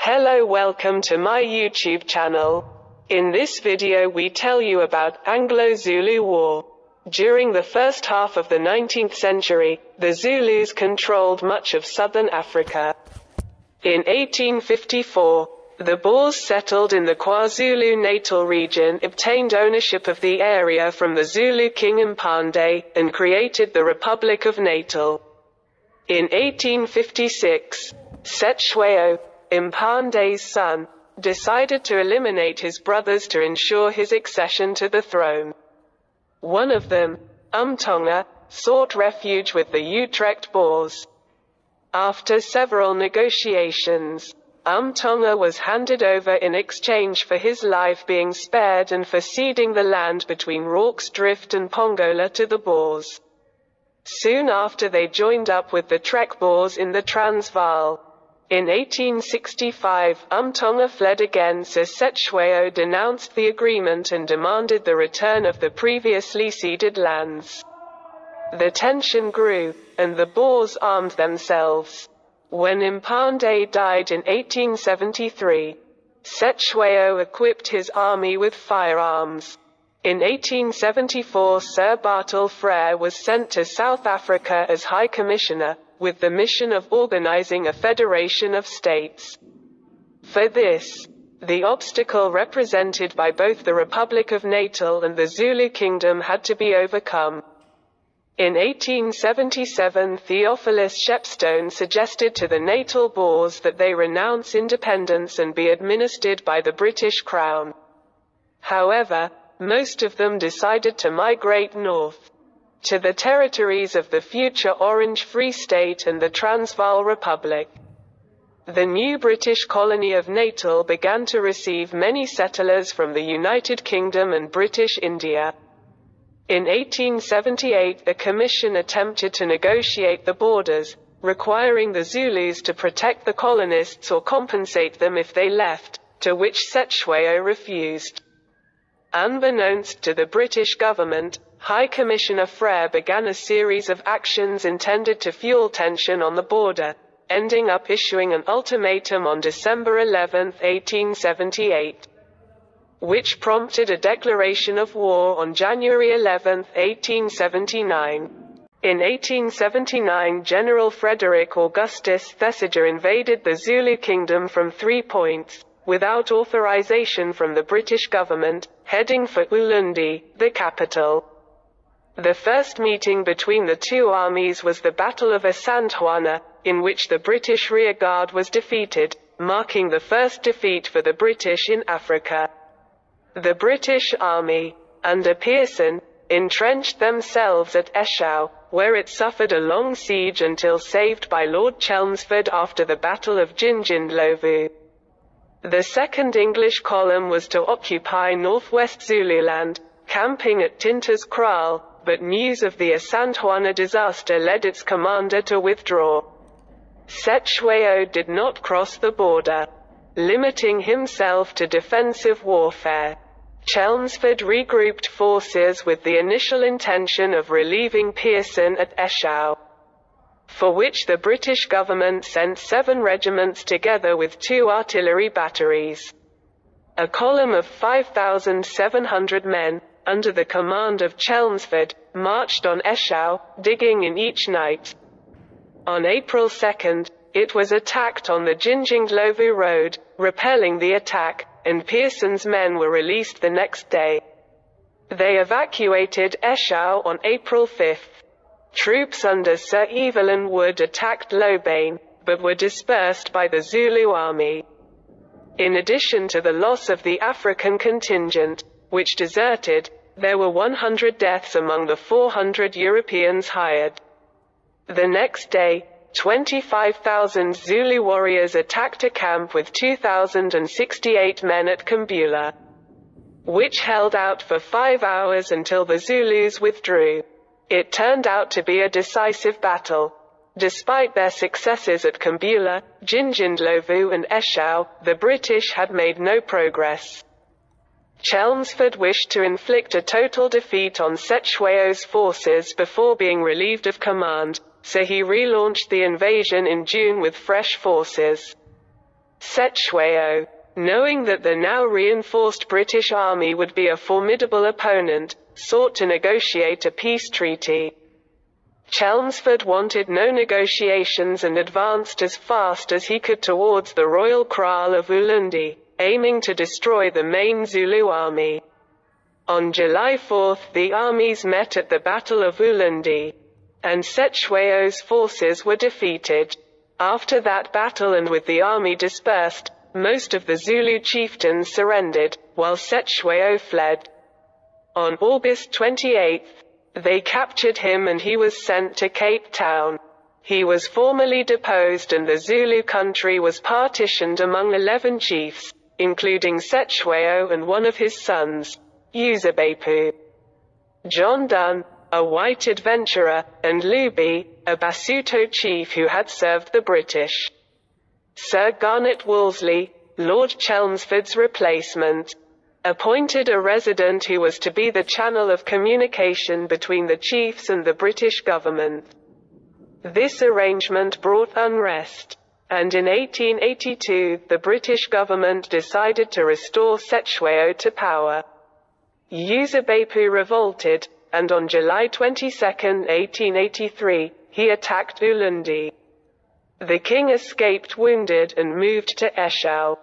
Hello, welcome to my YouTube channel. In this video we tell you about Anglo-Zulu War. During the first half of the 19th century, the Zulus controlled much of southern Africa. In 1854, the Boers settled in the KwaZulu-Natal region, obtained ownership of the area from the Zulu king Mpande, and created the Republic of Natal. In 1856, Cetshwayo, Mpande's son, decided to eliminate his brothers to ensure his accession to the throne. One of them, Umtonga, sought refuge with the Utrecht Boers. After several negotiations, Umtonga was handed over in exchange for his life being spared and for ceding the land between Rorke's Drift and Pongola to the Boers. Soon after they joined up with the Trek Boers in the Transvaal. In 1865, Umtonga fled again, so Cetshwayo denounced the agreement and demanded the return of the previously ceded lands. The tension grew, and the Boers armed themselves. When Mpande died in 1873, Cetshwayo equipped his army with firearms. In 1874, Sir Bartle Frere was sent to South Africa as High Commissioner, with the mission of organizing a federation of states. For this, the obstacle represented by both the Republic of Natal and the Zulu Kingdom had to be overcome. In 1877, Theophilus Shepstone suggested to the Natal Boers that they renounce independence and be administered by the British Crown. However, most of them decided to migrate north, to the territories of the future Orange Free State and the Transvaal Republic. The new British colony of Natal began to receive many settlers from the United Kingdom and British India. In 1878, a commission attempted to negotiate the borders, requiring the Zulus to protect the colonists or compensate them if they left, to which Cetshwayo refused. Unbeknownst to the British government, High Commissioner Frere began a series of actions intended to fuel tension on the border, ending up issuing an ultimatum on December 11, 1878, which prompted a declaration of war on January 11, 1879. In 1879, General Frederick Augustus Thesiger invaded the Zulu Kingdom from 3 points, without authorization from the British government, heading for Ulundi, the capital. The first meeting between the two armies was the Battle of Asantwana, in which the British rearguard was defeated, marking the first defeat for the British in Africa. The British Army, under Pearson, entrenched themselves at Eshowe, where it suffered a long siege until saved by Lord Chelmsford after the Battle of Jinjindlovu. The second English column was to occupy northwest Zululand, camping at Tintas Kraal, but news of the Asantwana disaster led its commander to withdraw. Cetshwayo did not cross the border, limiting himself to defensive warfare. Chelmsford regrouped forces with the initial intention of relieving Pearson at Eshowe, for which the British government sent 7 regiments together with 2 artillery batteries. A column of 5,700 men, under the command of Chelmsford, marched on Eshowe, digging in each night. On April 2, it was attacked on the Jinjindlovu road, repelling the attack, and Pearson's men were released the next day. They evacuated Eshowe on April 5. Troops under Sir Evelyn Wood attacked Lobane, but were dispersed by the Zulu army. In addition to the loss of the African contingent, which deserted, there were 100 deaths among the 400 Europeans hired. The next day, 25,000 Zulu warriors attacked a camp with 2,068 men at Kambula, which held out for 5 hours until the Zulus withdrew. It turned out to be a decisive battle. Despite their successes at Kambula, Jinjindlovu and Eshowe, the British had made no progress. Chelmsford wished to inflict a total defeat on Cetshwayo's forces before being relieved of command, so he relaunched the invasion in June with fresh forces. Sechweo, knowing that the now reinforced British army would be a formidable opponent, sought to negotiate a peace treaty. Chelmsford wanted no negotiations and advanced as fast as he could towards the royal kraal of Ulundi, aiming to destroy the main Zulu army. On July 4 the armies met at the Battle of Ulundi, and Sechweo's forces were defeated. After that battle and with the army dispersed, most of the Zulu chieftains surrendered, while Sechweo fled. On August 28, they captured him and he was sent to Cape Town. He was formally deposed and the Zulu country was partitioned among 11 chiefs, including Sechweo and one of his sons, Uzebepu. John Dunn, a white adventurer, and Luby, a Basuto chief who had served the British. Sir Garnet Wolseley, Lord Chelmsford's replacement, appointed a resident who was to be the channel of communication between the chiefs and the British government. This arrangement brought unrest, and in 1882 the British government decided to restore Sechweo to power. Uzebepu revolted, and on July 22, 1883, he attacked Ulundi. The king escaped wounded and moved to Eshel.